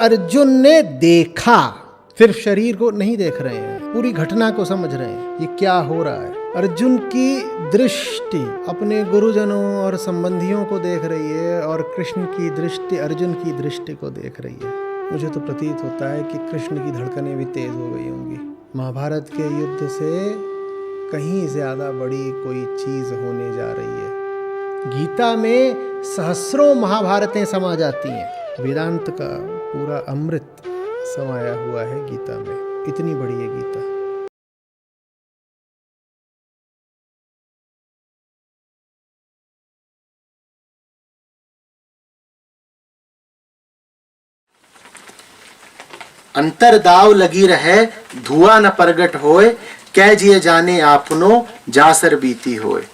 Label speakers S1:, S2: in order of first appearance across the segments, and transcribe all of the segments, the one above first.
S1: अर्जुन ने देखा, सिर्फ शरीर को नहीं देख रहे हैं, पूरी घटना को समझ रहे हैं, ये क्या हो रहा है। अर्जुन की दृष्टि अपने गुरुजनों और संबंधियों को देख रही है और कृष्ण की दृष्टि अर्जुन की दृष्टि को देख रही है। मुझे तो प्रतीत होता है कि कृष्ण की धड़कनें भी तेज हो गई होंगी। महाभारत के युद्ध से कहीं ज्यादा बड़ी कोई चीज होने जा रही है। गीता में सहस्रों महाभारतें समा जाती हैं। वेदांत का पूरा अमृत समाया हुआ है गीता में। इतनी बड़ी है गीता।
S2: अंतरदाव लगी रहे, धुआं न प्रगट होए, कह जिए जाने आपनो, जासर बीती होए।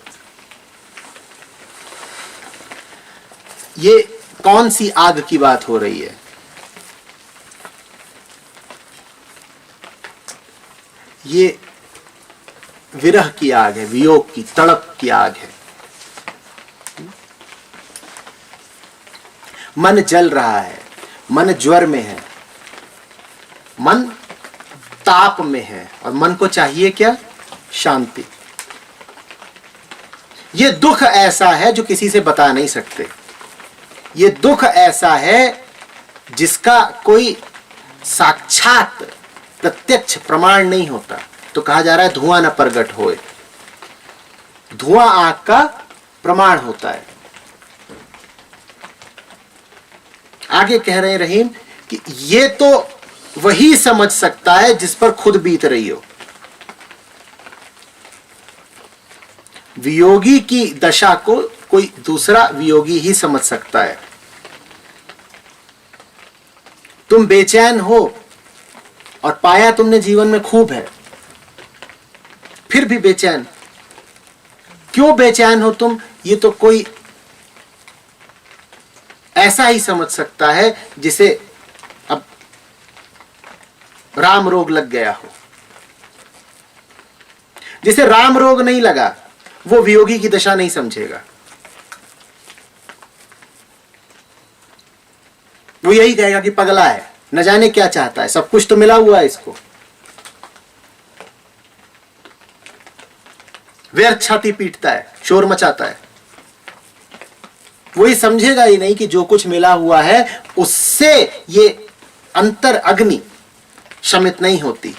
S2: ये कौन सी आग की बात हो रही है? ये विरह की आग है, वियोग की, तड़प की आग है। मन जल रहा है, मन ज्वर में है, मन ताप में है और मन को चाहिए क्या? शांति। ये दुख ऐसा है जो किसी से बता नहीं सकते। ये दुख ऐसा है जिसका कोई साक्षात प्रत्यक्ष प्रमाण नहीं होता। तो कहा जा रहा है धुआं न प्रगट होए। धुआं आग का प्रमाण होता है। आगे कह रहे हैं रहीम कि ये तो वही समझ सकता है जिस पर खुद बीत रही हो। वियोगी की दशा को कोई दूसरा वियोगी ही समझ सकता है। तुम बेचैन हो और पाया तुमने जीवन में खूब है, फिर भी बेचैन। क्यों बेचैन हो तुम? ये तो कोई ऐसा ही समझ सकता है जिसे अब राम रोग लग गया हो। जिसे राम रोग नहीं लगा वो वियोगी की दशा नहीं समझेगा। वो यही कहेगा कि पगला है, न जाने क्या चाहता है, सब कुछ तो मिला हुआ है इसको। व्यर्थ छाती पीटता है, शोर मचाता है। वही समझेगा ही नहीं कि जो कुछ मिला हुआ है उससे ये अंतर अग्नि शमित नहीं होती।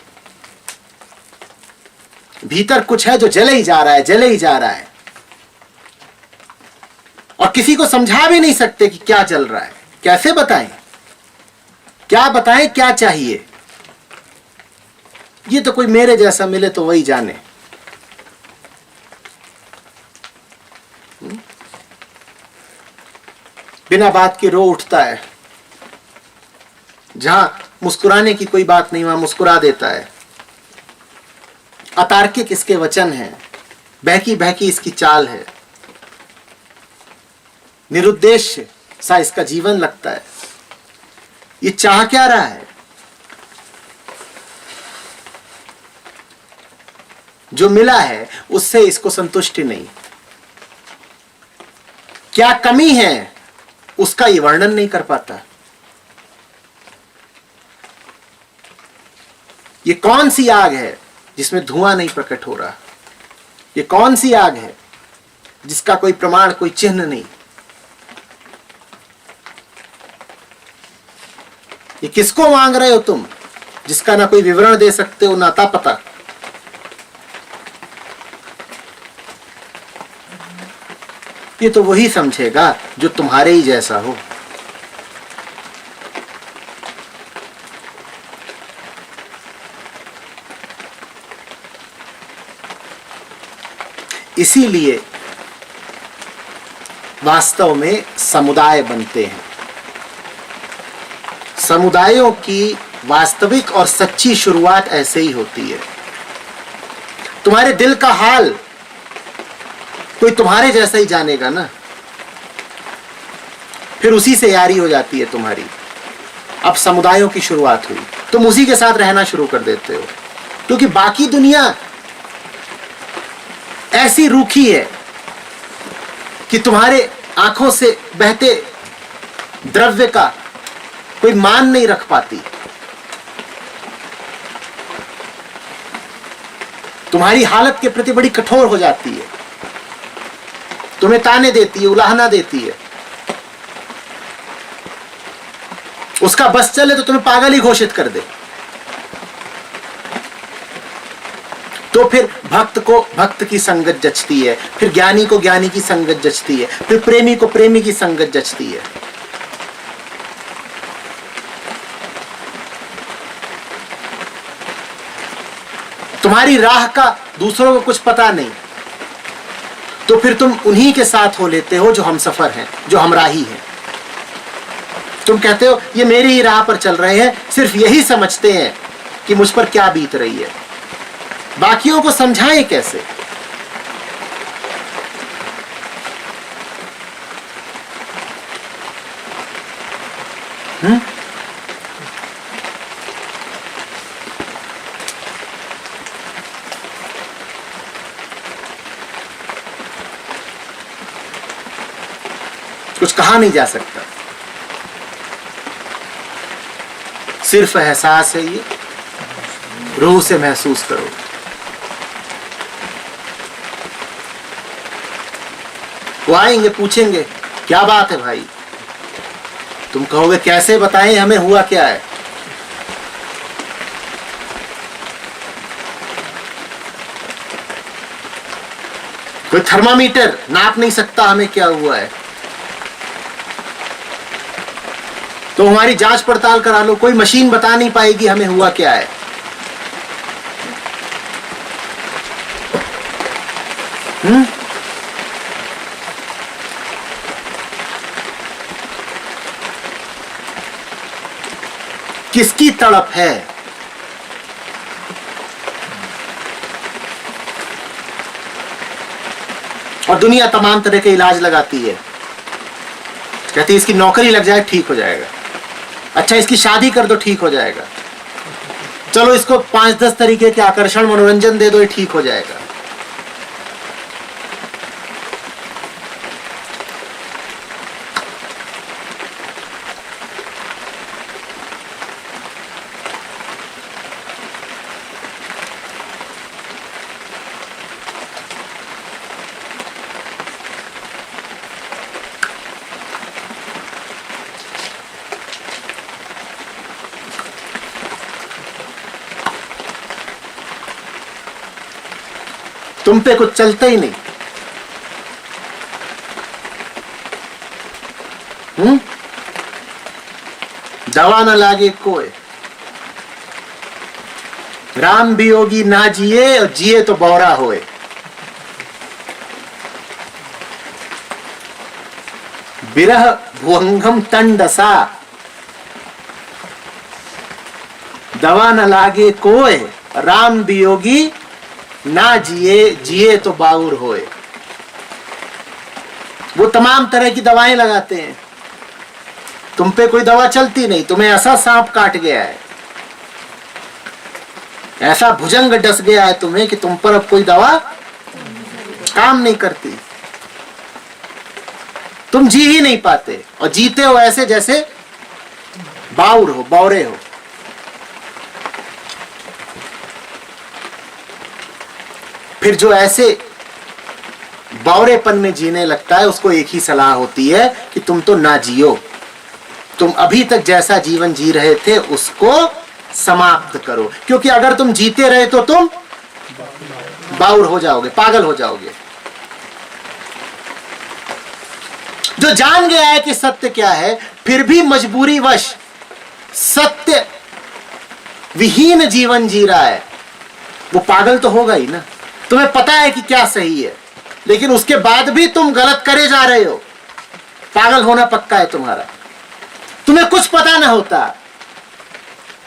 S2: भीतर कुछ है जो जले ही जा रहा है, जले ही जा रहा है, और किसी को समझा भी नहीं सकते कि क्या जल रहा है। कैसे बताएं? क्या बताएं? क्या चाहिए? ये तो कोई मेरे जैसा मिले तो वही जाने। बिना बात के रो उठता है। जहां मुस्कुराने की कोई बात नहीं वहां मुस्कुरा देता है। अतार्किक इसके वचन हैं, बहकी बहकी इसकी चाल है, निरुद्देश्य सा इसका जीवन लगता है। ये चाह क्या रहा है? जो मिला है उससे इसको संतुष्टि नहीं। क्या कमी है उसका ये वर्णन नहीं कर पाता। ये कौन सी आग है जिसमें धुआं नहीं प्रकट हो रहा? ये कौन सी आग है जिसका कोई प्रमाण, कोई चिन्ह नहीं? ये किसको मांग रहे हो तुम, जिसका ना कोई विवरण दे सकते हो, ना अता पता? ये तो वही समझेगा जो तुम्हारे ही जैसा हो। इसीलिए वास्तव में समुदाय बनते हैं। समुदायों की वास्तविक और सच्ची शुरुआत ऐसे ही होती है। तुम्हारे दिल का हाल कोई तुम्हारे जैसा ही जानेगा ना, फिर उसी से यारी हो जाती है तुम्हारी। अब समुदायों की शुरुआत हुई, तुम उसी के साथ रहना शुरू कर देते हो, क्योंकि बाकी दुनिया ऐसी रूखी है कि तुम्हारे आंखों से बहते द्रव्य का कोई मान नहीं रख पाती, तुम्हारी हालत के प्रति बड़ी कठोर हो जाती है, तुम्हें ताने देती है, उलाहना देती है, उसका बस चले तो तुम्हें पागल ही घोषित कर दे। तो फिर भक्त को भक्त की संगत जचती है, फिर ज्ञानी को ज्ञानी की संगत जचती है, फिर प्रेमी को प्रेमी की संगत जचती है। तुम्हारी राह का दूसरों को कुछ पता नहीं, तो फिर तुम उन्हीं के साथ हो लेते हो जो हमसफर हैं, जो हमराही हैं। तुम कहते हो ये मेरी ही राह पर चल रहे हैं, सिर्फ यही समझते हैं कि मुझ पर क्या बीत रही है, बाकियों को समझाएं कैसे? कुछ कहा नहीं जा सकता, सिर्फ एहसास है, ये रूह से महसूस करो। वो आएंगे, पूछेंगे क्या बात है भाई, तुम कहोगे कैसे बताएं हमें हुआ क्या है। कोई थर्मामीटर नाप नहीं सकता हमें क्या हुआ है, तो हमारी जांच पड़ताल करा लो, कोई मशीन बता नहीं पाएगी हमें हुआ क्या है। किसकी तड़प है? और दुनिया तमाम तरह के इलाज लगाती है, कहती है इसकी नौकरी लग जाए ठीक हो जाएगा, अच्छा इसकी शादी कर दो ठीक हो जाएगा, चलो इसको 5-10 तरीके के आकर्षण मनोरंजन दे दो ये ठीक हो जाएगा। तुम पे कुछ चलता ही नहीं। दवा न लागे कोई, राम वियोगी ना जिए और जिए तो बौरा होए। बिरह भुअंगम तंडसा, दवा न लागे कोई, राम वियोगी ना जिए जिए तो बाउर होए। वो तमाम तरह की दवाएं लगाते हैं, तुम पे कोई दवा चलती नहीं, तुम्हें ऐसा सांप काट गया है, ऐसा भुजंग डस गया है तुम्हें कि तुम पर अब कोई दवा काम नहीं करती, तुम जी ही नहीं पाते, और जीते हो ऐसे जैसे बाउर हो, बौरे हो। फिर जो ऐसे बौरेपन में जीने लगता है उसको एक ही सलाह होती है कि तुम तो ना जियो, तुम अभी तक जैसा जीवन जी रहे थे उसको समाप्त करो, क्योंकि अगर तुम जीते रहे तो तुम बाउर हो जाओगे, पागल हो जाओगे। जो जान गया है कि सत्य क्या है फिर भी मजबूरी वश सत्य विहीन जीवन जी रहा है, वो पागल तो होगा ही ना। तुम्हें पता है कि क्या सही है, लेकिन उसके बाद भी तुम गलत करे जा रहे हो, पागल होना पक्का है तुम्हारा। तुम्हें कुछ पता ना होता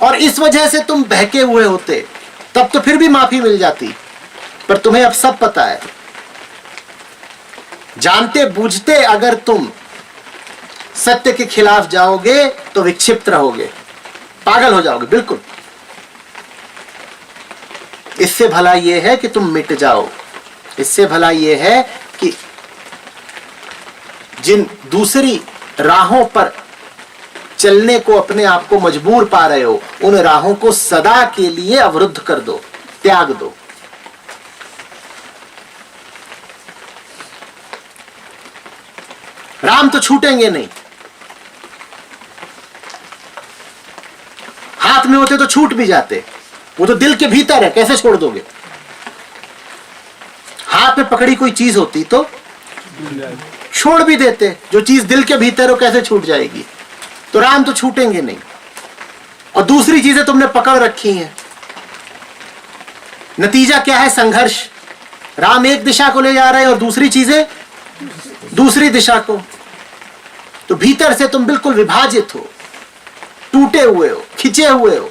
S2: और इस वजह से तुम बहके हुए होते, तब तो फिर भी माफी मिल जाती, पर तुम्हें अब सब पता है। जानते बूझते अगर तुम सत्य के खिलाफ जाओगे तो विक्षिप्त रहोगे, पागल हो जाओगे बिल्कुल। इससे भला यह है कि तुम मिट जाओ, इससे भला यह है कि जिन दूसरी राहों पर चलने को अपने आप को मजबूर पा रहे हो, उन राहों को सदा के लिए अवरुद्ध कर दो, त्याग दो। राम तो छूटेंगे नहीं, हाथ में होते तो छूट भी जाते, वो तो दिल के भीतर है, कैसे छोड़ दोगे? हाथ में पकड़ी कोई चीज होती तो छोड़ भी देते, जो चीज दिल के भीतर हो कैसे छूट जाएगी? तो राम तो छूटेंगे नहीं। और दूसरी चीजें तुमने पकड़ रखी हैं, नतीजा क्या है? संघर्ष। राम एक दिशा को ले जा रहे हैं और दूसरी चीजें दूसरी दिशा को। तो भीतर से तुम बिल्कुल विभाजित हो, टूटे हुए हो, खिंचे हुए हो।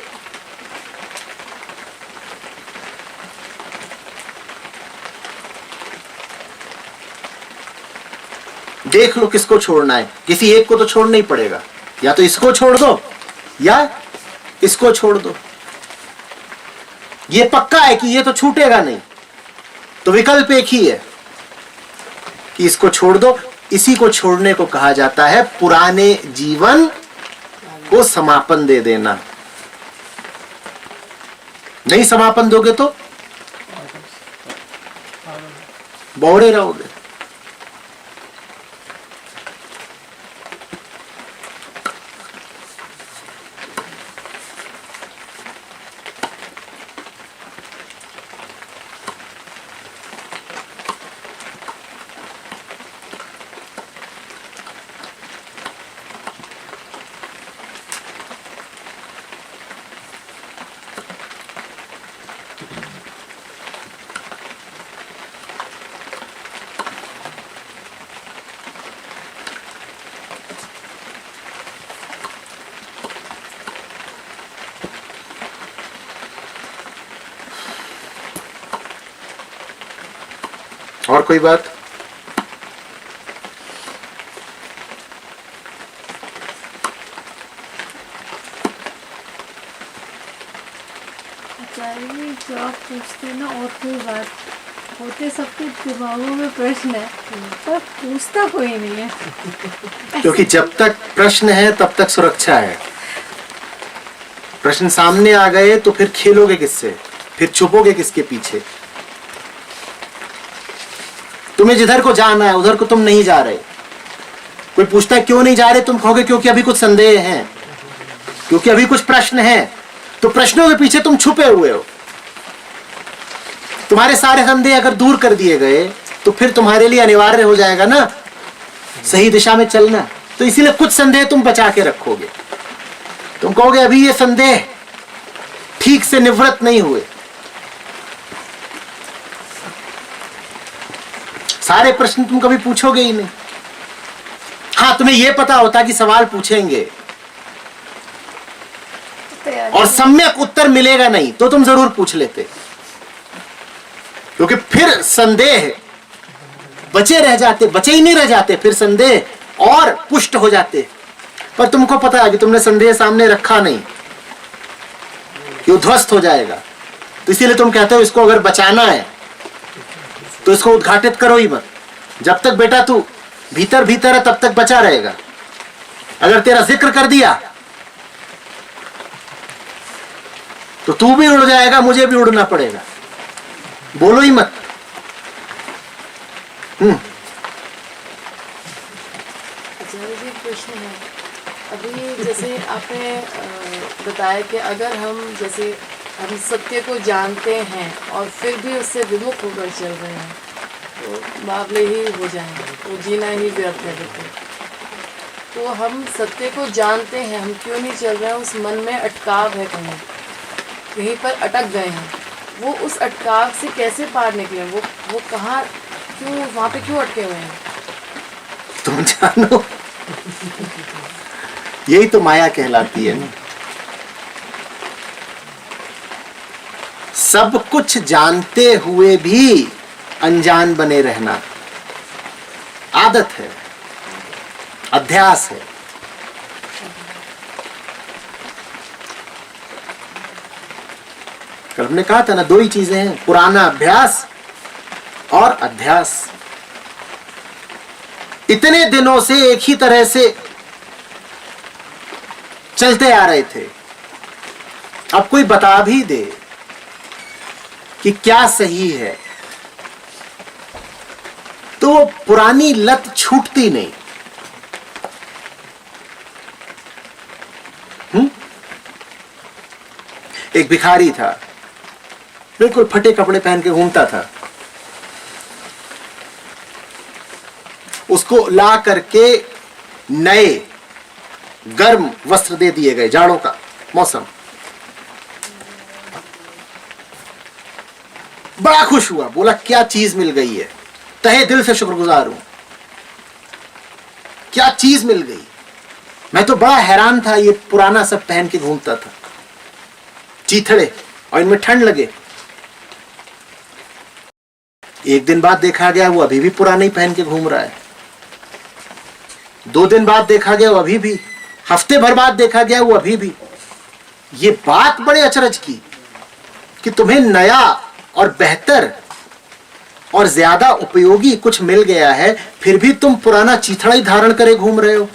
S2: देख लो किसको छोड़ना है, किसी एक को तो छोड़ना ही पड़ेगा, या तो इसको छोड़ दो या इसको छोड़ दो। ये पक्का है कि ये तो छूटेगा नहीं, तो विकल्प एक ही है कि इसको छोड़ दो। इसी को छोड़ने को कहा जाता है पुराने जीवन को समापन दे देना। नहीं समापन दोगे तो बौरे रहोगे। और कोई बात?
S3: आचार्य जी जो आप पूछते हैं ना, और कोई बात होते सबके दिमागों में प्रश्न है, पर पूछता कोई नहीं है।
S2: क्योंकि जब तक प्रश्न है तब तक सुरक्षा है। प्रश्न सामने आ गए तो फिर खेलोगे किससे, फिर छुपोगे किसके पीछे? तुम्हें जिधर को जाना है उधर को तुम नहीं जा रहे। कोई पूछता है क्यों नहीं जा रहे, तुम कहोगे क्योंकि अभी कुछ संदेह हैं, क्योंकि अभी कुछ प्रश्न हैं। तो प्रश्नों के पीछे तुम छुपे हुए हो। तुम्हारे सारे संदेह अगर दूर कर दिए गए तो फिर तुम्हारे लिए अनिवार्य हो जाएगा ना सही दिशा में चलना। तो इसीलिए कुछ संदेह तुम बचा के रखोगे। तुम कहोगे अभी ये संदेह ठीक से निवृत्त नहीं हुए। सारे प्रश्न तुम कभी पूछोगे ही नहीं। हाँ, तुम्हें यह पता होता कि सवाल पूछेंगे और सम्यक उत्तर मिलेगा नहीं, तो तुम जरूर पूछ लेते, क्योंकि फिर संदेह बचे रह जाते, बचे ही नहीं रह जाते, फिर संदेह और पुष्ट हो जाते। पर तुमको पता है कि तुमने संदेह सामने रखा नहीं, ये ध्वस्त हो जाएगा। तो इसीलिए तुम कहते हो इसको अगर बचाना है तो इसको उद्घाटित करो ही मत। जब तक बेटा तू भीतर भीतर है तब तक बचा रहेगा। अगर तेरा जिक्र कर दिया तो तू भी उड़ जाएगा, मुझे भी उड़ना पड़ेगा। बोलो ही मत।
S4: आचार्य जी प्रश्न है, अभी जैसे आपने बताया कि अगर हम जैसे हम सत्य को जानते हैं और फिर भी उससे विमुख होकर चल रहे हैं तो बावले ही हो जाएंगे, तो जीना ही व्यर्थ है बिल्कुल। तो हम सत्य को जानते हैं, हम क्यों नहीं चल रहे हैं? उस मन में अटकाव है, कहीं पर अटक गए हैं। वो उस अटकाव से कैसे पार निकले? वो कहाँ, क्यों वहाँ पे क्यों अटके हुए हैं?
S2: तुम जानो। यही तो माया कहलाती है ना। सब कुछ जानते हुए भी अनजान बने रहना आदत है, अध्यास है। कल हमने कहा था ना, दो ही चीजें हैं, पुराना अभ्यास और अध्यास। इतने दिनों से एक ही तरह से चलते आ रहे थे, अब कोई बता भी दे कि क्या सही है, तो वो पुरानी लत छूटती नहीं। एक भिखारी था, बिल्कुल फटे कपड़े पहन के घूमता था। उसको ला करके नए गर्म वस्त्र दे दिए गए, जाड़ों का मौसम। बड़ा खुश हुआ, बोला क्या चीज मिल गई है, तहे दिल से शुक्रगुजार हूं, क्या चीज मिल गई। मैं तो बड़ा हैरान था, ये पुराना सब पहन के घूमता था, चीथड़े, और इनमें ठंड लगे। एक दिन बाद देखा गया वो अभी भी पुराना ही पहन के घूम रहा है। 2 दिन बाद देखा गया वो अभी भी, हफ्ते भर बाद देखा गया वो अभी भी। ये बात बड़े अचरज की कि तुम्हें नया और बेहतर और ज्यादा उपयोगी कुछ मिल गया है, फिर भी तुम पुराना चीथड़ा ही धारण करे घूम रहे हो।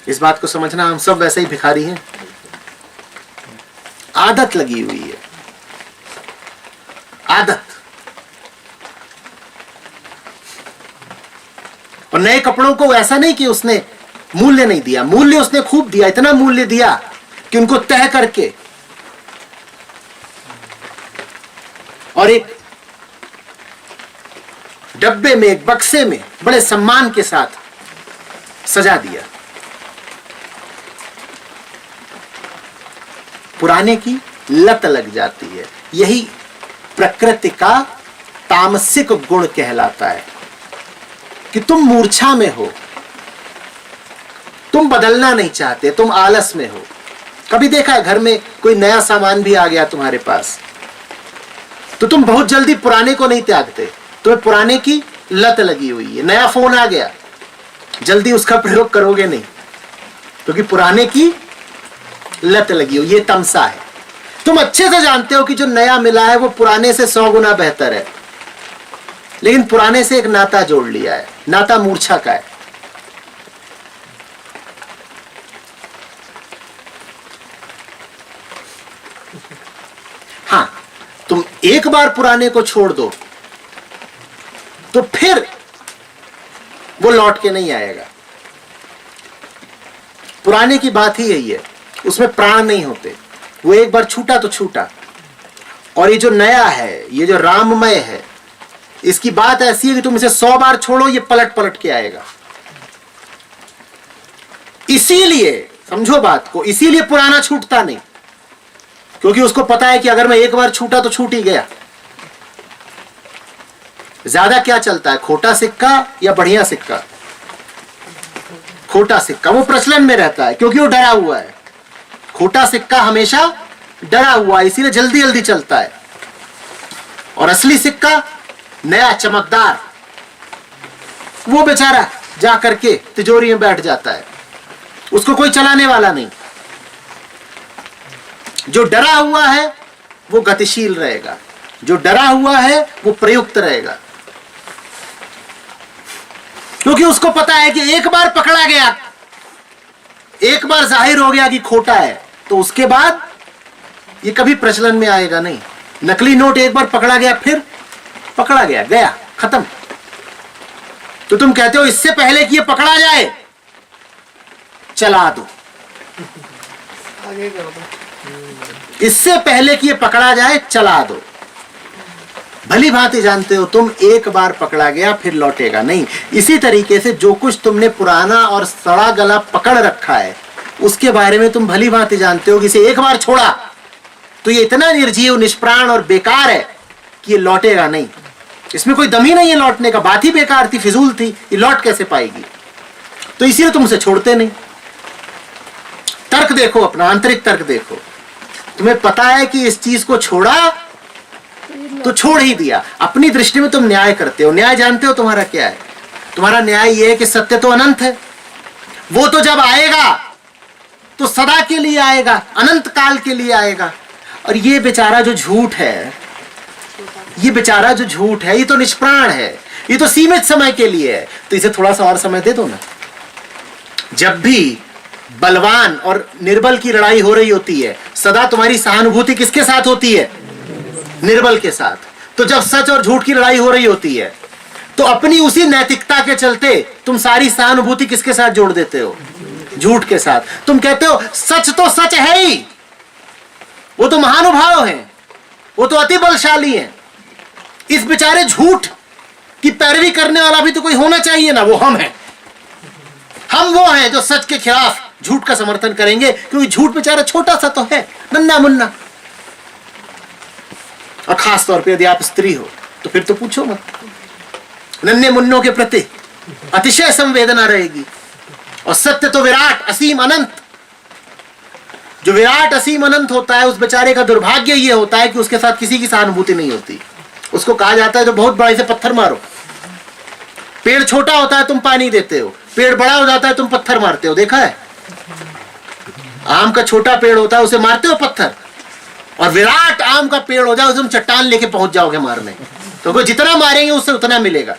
S2: इस बात को समझना, हम सब वैसे ही भिखारी हैं, आदत लगी हुई है, आदत। और नए कपड़ों को ऐसा नहीं कि उसने मूल्य नहीं दिया, मूल्य उसने खूब दिया, इतना मूल्य दिया कि उनको तह करके और एक डब्बे में, एक बक्से में बड़े सम्मान के साथ सजा दिया। पुराने की लत लग जाती है, यही प्रकृति का तामसिक गुण कहलाता है कि तुम मूर्छा में हो, तुम बदलना नहीं चाहते, तुम आलस में हो। कभी देखा है घर में कोई नया सामान भी आ गया तुम्हारे पास, तो तुम बहुत जल्दी पुराने को नहीं त्यागते, तुम्हें पुराने की लत लगी हुई है। नया फोन आ गया, जल्दी उसका प्रयोग करोगे नहीं, क्योंकि पुराने की लत लगी हुई। ये तमसा है। तुम अच्छे से जानते हो कि जो नया मिला है वो पुराने से 100 गुना बेहतर है, लेकिन पुराने से एक नाता जोड़ लिया है, नाता मूर्छा का है। हाँ, तुम एक बार पुराने को छोड़ दो तो फिर वो लौट के नहीं आएगा। पुराने की बात ही यही है, उसमें प्राण नहीं होते, वो एक बार छूटा तो छूटा। और ये जो नया है, ये जो राममय है, इसकी बात ऐसी है कि तुम इसे 100 बार छोड़ो, ये पलट पलट के आएगा। इसीलिए समझो बात को, इसीलिए पुराना छूटता नहीं, क्योंकि उसको पता है कि अगर मैं एक बार छूटा तो छूट ही गया। ज्यादा क्या चलता है, खोटा सिक्का या बढ़िया सिक्का? खोटा सिक्का, वो प्रचलन में रहता है क्योंकि वो डरा हुआ है। खोटा सिक्का हमेशा डरा हुआ है, इसीलिए जल्दी जल्दी चलता है। और असली सिक्का नया चमकदार, वो बेचारा जा करके तिजोरी में बैठ जाता है, उसको कोई चलाने वाला नहीं। जो डरा हुआ है वो गतिशील रहेगा, जो डरा हुआ है वो प्रयुक्त रहेगा, क्योंकि उसको पता है कि एक बार पकड़ा गया, एक बार जाहिर हो गया कि खोटा है, तो उसके बाद ये कभी प्रचलन में आएगा नहीं। नकली नोट एक बार पकड़ा गया, फिर पकड़ा गया, गया, खत्म। तो तुम कहते हो इससे पहले कि ये पकड़ा जाए चला दो,
S4: आगे कर दो,
S2: इससे पहले कि ये पकड़ा जाए चला दो। भली भांति जानते हो तुम, एक बार पकड़ा गया फिर लौटेगा नहीं। इसी तरीके से जो कुछ तुमने पुराना और सड़ा गला पकड़ रखा है, उसके बारे में तुम भली भांति जानते हो कि इसे एक बार छोड़ा तो ये इतना निर्जीव, निष्प्राण और बेकार है कि ये लौटेगा नहीं। इसमें कोई दम ही नहीं है लौटने का, बात ही बेकार थी, फिजूल थी, ये लौट कैसे पाएगी? तो इसीलिए तुम उसे छोड़ते नहीं। तर्क देखो, अपना आंतरिक तर्क देखो। तुम्हें पता है कि इस चीज को छोड़ा तो छोड़ ही दिया। अपनी दृष्टि में तुम न्याय करते हो। न्याय जानते हो तुम्हारा क्या है? तुम्हारा न्याय यह है कि सत्य तो अनंत है, वो तो जब आएगा तो सदा के लिए आएगा, अनंत काल के लिए आएगा। और ये बेचारा जो झूठ है, ये बेचारा जो झूठ है, ये तो निष्प्राण है, ये तो सीमित समय के लिए है। तो इसे थोड़ा सा और समय दे दो ना। जब भी बलवान और निर्बल की लड़ाई हो रही होती है, सदा तुम्हारी सहानुभूति किसके साथ होती है? निर्बल के साथ। तो जब सच और झूठ की लड़ाई हो रही होती है तो अपनी उसी नैतिकता के चलते तुम सारी सहानुभूति किसके साथ जोड़ देते हो? झूठ के साथ। तुम कहते हो सच तो सच है ही, वो तो महानुभाव हैं, वो तो अति बलशाली हैं, इस बेचारे झूठ की पैरवी करने वाला भी तो कोई होना चाहिए ना, वो हम हैं। हम वो हैं जो सच के खिलाफ झूठ का समर्थन करेंगे, क्योंकि झूठ बेचारा छोटा सा तो है, नन्ना मुन्ना। और खास तौर पे यदि आप स्त्री हो तो फिर तो पूछो मत, नन्हे मुन्नों के प्रति अतिशय संवेदना रहेगी। और सत्य तो विराट असीम अनंत, जो विराट असीम अनंत होता है उस बेचारे का दुर्भाग्य ये होता है कि उसके साथ किसी की सहानुभूति नहीं होती। उसको कहा जाता है जो बहुत बड़े से पत्थर मारो। पेड़ छोटा होता है तुम पानी देते हो, पेड़ बड़ा हो जाता है तुम पत्थर मारते हो। देखा है, आम का छोटा पेड़ होता है उसे मारते हो पत्थर, और विराट आम का पेड़ हो जाए उसे तुम चट्टान लेके पहुंच जाओगे मारने। तो कोई जितना मारेंगे उससे उतना मिलेगा।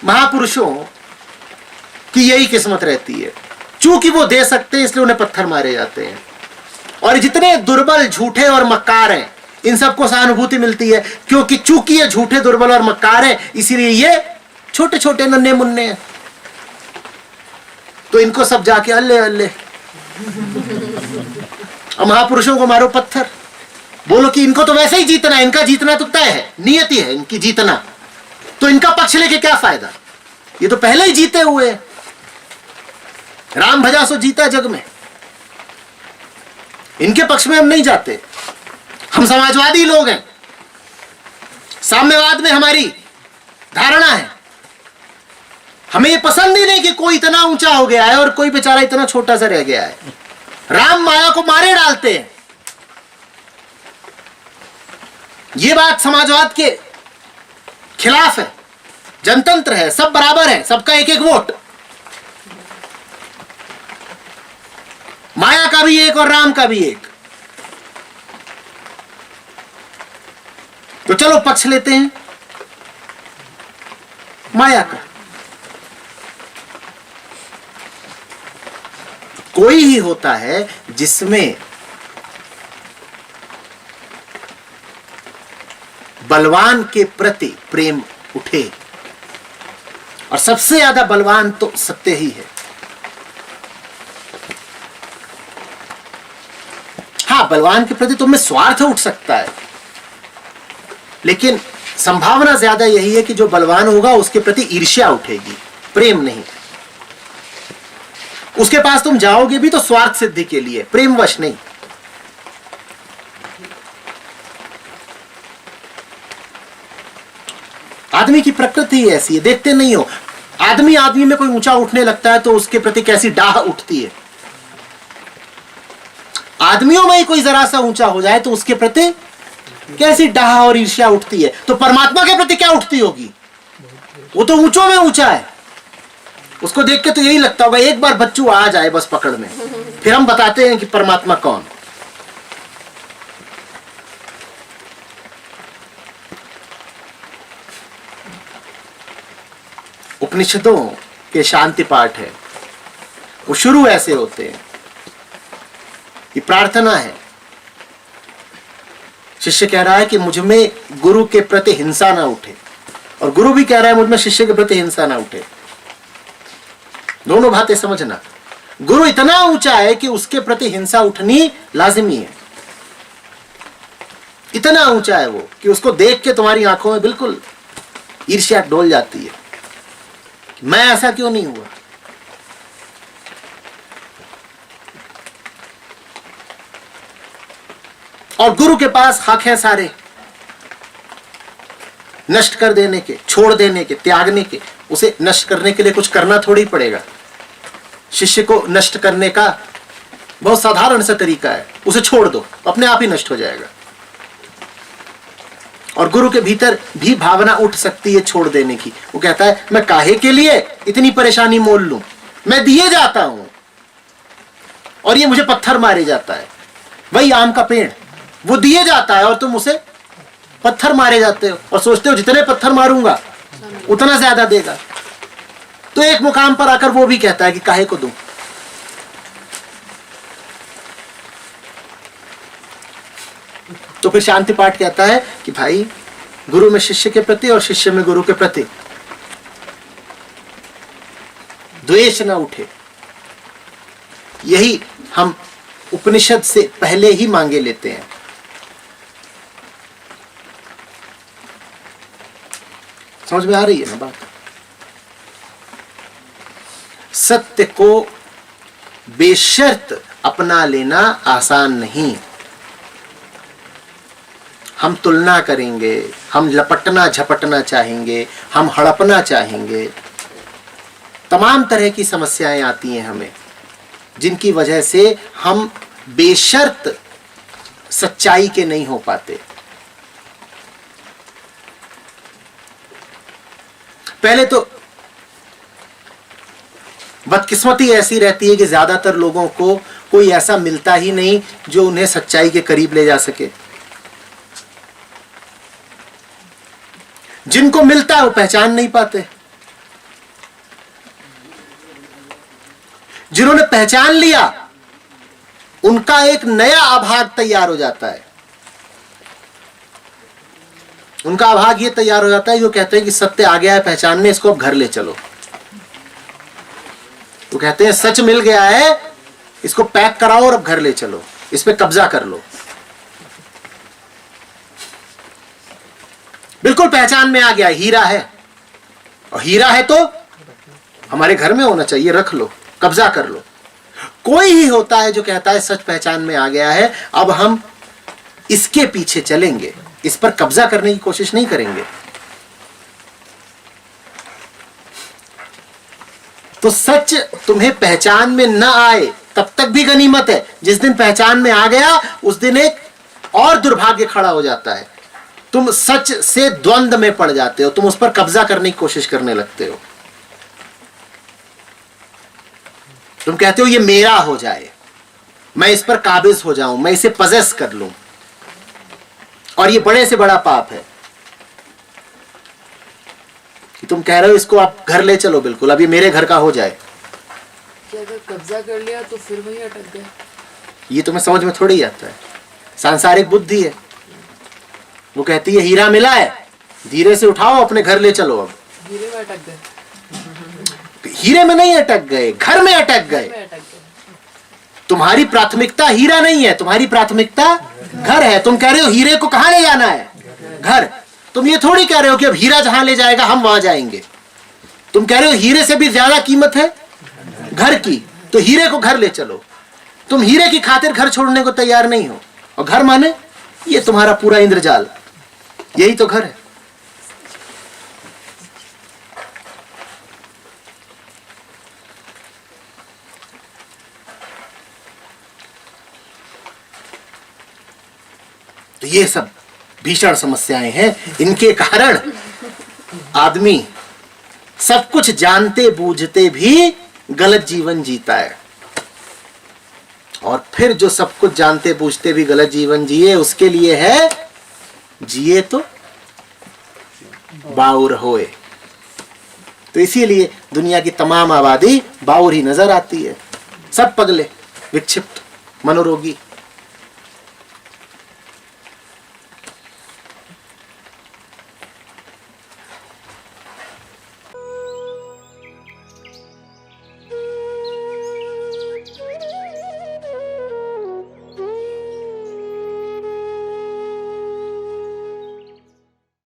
S2: महापुरुषों की यही किस्मत रहती है, चूंकि वो दे सकते हैं इसलिए उन्हें पत्थर मारे जाते हैं। और जितने दुर्बल, झूठे और मक्कार हैं इन सबको सहानुभूति मिलती है, क्योंकि चूंकि ये झूठे, दुर्बल और मक्कार हैं इसीलिए ये छोटे छोटे नन्हे मुन्ने हैं। तो इनको सब जाके अल्ले अल्ले, और महापुरुषों को मारो पत्थर। बोलो कि इनको तो वैसे ही जीतना है, इनका जीतना तो तय है, नियति है इनकी जीतना, तो इनका पक्ष लेके क्या फायदा, ये तो पहले ही जीते हुए। राम भजा सो जीता जग में, इनके पक्ष में हम नहीं जाते। हम समाजवादी लोग हैं, साम्यवाद में हमारी धारणा है। हमें ये पसंद ही नहीं कि कोई इतना ऊंचा हो गया है और कोई बेचारा इतना छोटा सा रह गया है। राम माया को मारे डालते हैं, ये बात समाजवाद के खिलाफ है। जनतंत्र है, सब बराबर है, सबका एक एक वोट, माया का भी एक और राम का भी एक। तो चलो पक्ष लेते हैं माया का। कोई ही होता है जिसमें बलवान के प्रति प्रेम उठे, और सबसे ज्यादा बलवान तो सत्य ही है। हाँ, बलवान के प्रति तुम में स्वार्थ उठ सकता है, लेकिन संभावना ज्यादा यही है कि जो बलवान होगा उसके प्रति ईर्ष्या उठेगी, प्रेम नहीं। उसके पास तुम जाओगे भी तो स्वार्थ सिद्धि के लिए, प्रेमवश नहीं। आदमी की प्रकृति ही ऐसी है, देखते नहीं हो, आदमी आदमी में कोई ऊंचा उठने लगता है तो उसके प्रति कैसी डाह उठती है। आदमियों में ही कोई जरा सा ऊंचा हो जाए तो उसके प्रति कैसी डाह और ईर्ष्या उठती है। तो परमात्मा के प्रति क्या उठती होगी? वो तो ऊंचों में ऊंचा है, उसको देख के तो यही लगता होगा एक बार बच्चू आ जाए बस पकड़ने, फिर हम बताते हैं कि परमात्मा कौन। उपनिषदों के शांति पाठ है, वो शुरू ऐसे होते हैं। ये प्रार्थना है, शिष्य कह रहा है कि मुझ में गुरु के प्रति हिंसा ना उठे, और गुरु भी कह रहा है मुझ में शिष्य के प्रति हिंसा ना उठे। दोनों बातें समझना। गुरु इतना ऊंचा है कि उसके प्रति हिंसा उठनी लाजिमी है। इतना ऊंचा है वो कि उसको देख के तुम्हारी आंखों में बिल्कुल ईर्ष्या डोल जाती है, मैं ऐसा क्यों नहीं हुआ। और गुरु के पास हक है सारे नष्ट कर देने के, छोड़ देने के, त्यागने के। उसे नष्ट करने के लिए कुछ करना थोड़ी पड़ेगा। शिष्य को नष्ट करने का बहुत साधारण सा तरीका है, उसे छोड़ दो, अपने आप ही नष्ट हो जाएगा। और गुरु के भीतर भी भावना उठ सकती है छोड़ देने की। वो कहता है मैं काहे के लिए इतनी परेशानी मोल लूं, मैं दिए जाता हूं और ये मुझे पत्थर मारे जाता है। वही आम का पेड़, वो दिए जाता है और तुम उसे पत्थर मारे जाते हो और सोचते हो जितने पत्थर मारूंगा उतना ज्यादा देगा। तो एक मुकाम पर आकर वो भी कहता है कि काहे को दूं। तो फिर शांति पाठ कहता है कि भाई गुरु में शिष्य के प्रति और शिष्य में गुरु के प्रति द्वेष न उठे। यही हम उपनिषद से पहले ही मांगे लेते हैं। समझ में आ रही है ना बात? सत्य को बेशर्त अपना लेना आसान नहीं। हम तुलना करेंगे, हम लपटना झपटना चाहेंगे, हम हड़पना चाहेंगे, तमाम तरह की समस्याएं आती हैं हमें, जिनकी वजह से हम बेशर्त सच्चाई के नहीं हो पाते। पहले तो बदकिस्मती ऐसी रहती है कि ज्यादातर लोगों को कोई ऐसा मिलता ही नहीं जो उन्हें सच्चाई के करीब ले जा सके। जिनको मिलता है वो पहचान नहीं पाते। जिन्होंने पहचान लिया उनका एक नया अभाग तैयार हो जाता है। उनका अभाग ये तैयार हो जाता है, जो कहते हैं कि सत्य आ गया है पहचानने, इसको अब घर ले चलो। वो कहते हैं सच मिल गया है, इसको पैक कराओ और अब घर ले चलो, इस पे कब्जा कर लो। बिल्कुल पहचान में आ गया, हीरा है, और हीरा है तो हमारे घर में होना चाहिए, रख लो, कब्जा कर लो। कोई ही होता है जो कहता है सच पहचान में आ गया है, अब हम इसके पीछे चलेंगे, इस पर कब्जा करने की कोशिश नहीं करेंगे। तो सच तुम्हें पहचान में न आए तब तक भी गनीमत है। जिस दिन पहचान में आ गया उस दिन एक और दुर्भाग्य खड़ा हो जाता है। तुम सच से द्वंद्व में पड़ जाते हो, तुम उस पर कब्जा करने की कोशिश करने लगते हो। तुम कहते हो ये मेरा हो जाए, मैं इस पर काबिज हो जाऊं, मैं इसे पजेस कर लूं, और ये बड़े से बड़ा पाप है कि तुम कह रहे हो इसको आप घर ले चलो, बिल्कुल अब ये मेरे घर का हो जाए।
S4: कि अगर कब्जा कर लिया तो फिर वही अटक गए।
S2: ये तुम्हें समझ में थोड़ी आता है, सांसारिक बुद्धि है। वो कहती है हीरा मिला है, धीरे से उठाओ, अपने घर ले चलो। अब
S4: हीरे में अटक गए,
S2: हीरे में नहीं अटक गए, घर में अटक गए। तुम्हारी प्राथमिकता हीरा नहीं है, तुम्हारी प्राथमिकता घर है। तुम कह रहे हो हीरे को कहां ले जाना है, घर। तुम ये थोड़ी कह रहे हो कि अब हीरा जहां ले जाएगा हम वहां जाएंगे। तुम कह रहे हो हीरे से भी ज्यादा कीमत है घर की, तो हीरे को घर ले चलो। तुम हीरे की खातिर घर छोड़ने को तैयार नहीं हो, और घर माने ये तुम्हारा पूरा इंद्रजाल, यही तो घर है। तो ये सब भीषण समस्याएं हैं। इनके कारण आदमी सब कुछ जानते बूझते भी गलत जीवन जीता है, और फिर जो सब कुछ जानते बूझते भी गलत जीवन जिए, उसके लिए है जिए तो बाउर होए। तो इसीलिए दुनिया की तमाम आबादी बाउर ही नजर आती है। सब पगले, विक्षिप्त, मनोरोगी।